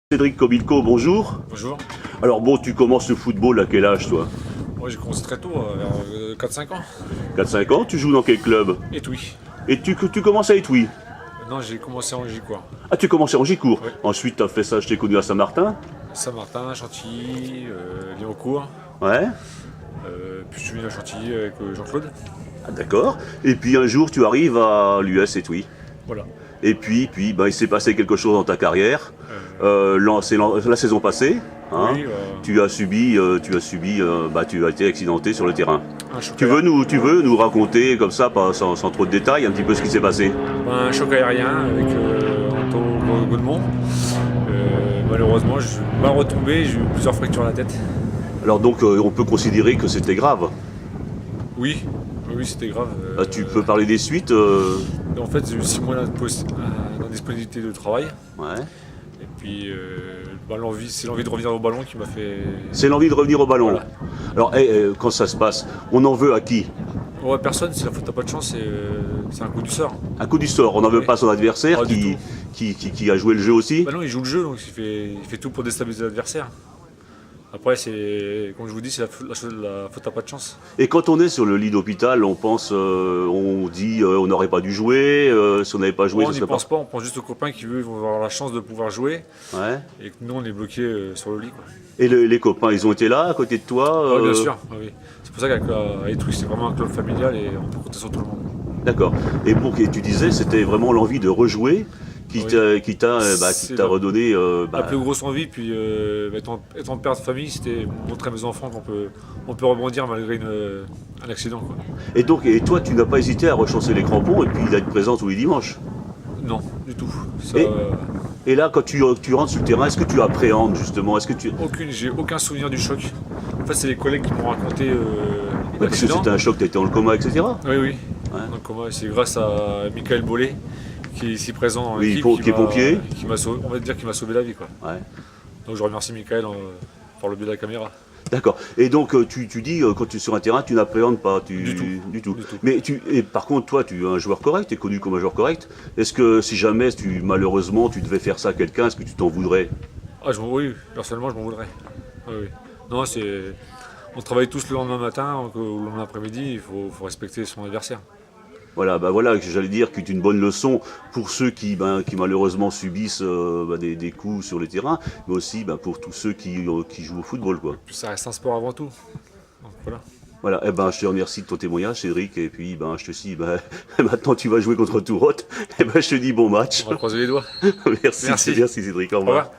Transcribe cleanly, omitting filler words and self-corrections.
Cédric Kobilko, bonjour. Bonjour. Alors bon, tu commences le football à quel âge toi? Moi j'ai commencé très tôt, vers 4-5 ans. 4-5 ans, tu joues dans quel club? Et oui. Et tu commences à Étouis? Non, j'ai commencé en Gicourt. Ah, tu commençais en Gicourt. Oui. Ensuite, tu as fait ça, je t'ai connu à Saint-Martin. Saint-Martin, Chantilly, Liancourt. Ouais. Puis je suis venu à Chantilly avec Jean-Claude. Ah, d'accord. Et puis un jour, tu arrives à l'US Étouis. Voilà. Et puis il s'est passé quelque chose dans ta carrière. C'est la saison passée. Hein. Oui, Tu as été accidenté sur le terrain. un choc Tu veux nous raconter comme ça, sans trop de détails, un petit peu ce qui s'est passé? un choc aérien avec Anto Godemont. Malheureusement, je suis mal retombé, j'ai eu plusieurs fractures à la tête. Alors donc, on peut considérer que c'était grave. Oui, oui, c'était grave. Tu peux parler des suites En fait, j'ai eu 6 mois d'indisponibilité de travail. Ouais. Et puis, c'est l'envie de revenir au ballon qui m'a fait. C'est l'envie de revenir au ballon. Voilà. Alors, quand ça se passe, on en veut à qui? Ouais, personne, si la faute t'as pas de chance, c'est un coup du sort. Un coup du sort. On n'en veut Oui. pas son adversaire Pas du qui a joué le jeu aussi? Bah non, il joue le jeu, donc il fait tout pour déstabiliser l'adversaire. Après, comme je vous dis, c'est la faute t'as pas de chance. Et quand on est sur le lit d'hôpital, on pense, on dit, on n'aurait pas dû jouer, si on n'avait pas joué, On ça n'y serait pense pas, on pense juste aux copains qui eux, vont avoir la chance de pouvoir jouer. Ouais. Et que nous, on est bloqués sur le lit, quoi. Et les copains, ils ont été là, à côté de toi Ouais, bien sûr, oui. C'est pour ça qu'à Étouis, c'est vraiment un club familial et on peut compter sur tout le monde. D'accord. Et tu disais, c'était vraiment l'envie de rejouer qui Oui. t'a redonné. La plus grosse envie, puis étant père de famille, c'était montrer à mes enfants on peut rebondir malgré un accident, quoi. Et toi, tu n'as pas hésité à rechausser les crampons et puis d'être présent tous les dimanches. Non, du tout. Ça, Et là, quand tu rentres sur le terrain, est-ce que tu appréhendes justement? j'ai aucun souvenir du choc. En fait, c'est les collègues qui m'ont raconté Ouais, parce que l'accident. c'était un choc, tu étais dans le coma, etc. Oui, oui. Ouais. Donc, c'est grâce à Michael Bollet, qui est ici présent dans Oui, l'équipe, qui est pompier. On va dire qu'il m'a sauvé la vie, quoi. Ouais. Donc je remercie Michael par le biais de la caméra. D'accord. Et donc, tu dis, quand tu es sur un terrain, tu n'appréhendes pas Du tout. Du tout. Du tout. Mais par contre, toi, tu es un joueur correct, tu es connu comme un joueur correct. Est-ce que si jamais, malheureusement, tu devais faire ça à quelqu'un, est-ce que tu t'en voudrais? Oui, personnellement, je m'en voudrais. Oui, oui. Non, on travaille tous le lendemain matin ou le lendemain après-midi, il faut respecter son adversaire. Voilà, j'allais dire que c'est une bonne leçon pour ceux qui malheureusement subissent des coups sur les terrains, mais aussi pour tous ceux qui jouent au football, quoi. Puis ça reste un sport avant tout. Donc voilà. Voilà, je te remercie de ton témoignage, Cédric, et puis je te dis, maintenant tu vas jouer contre Tourotte, je te dis bon match. On va croiser les doigts. Merci, Merci. Cédric, au revoir. Au revoir.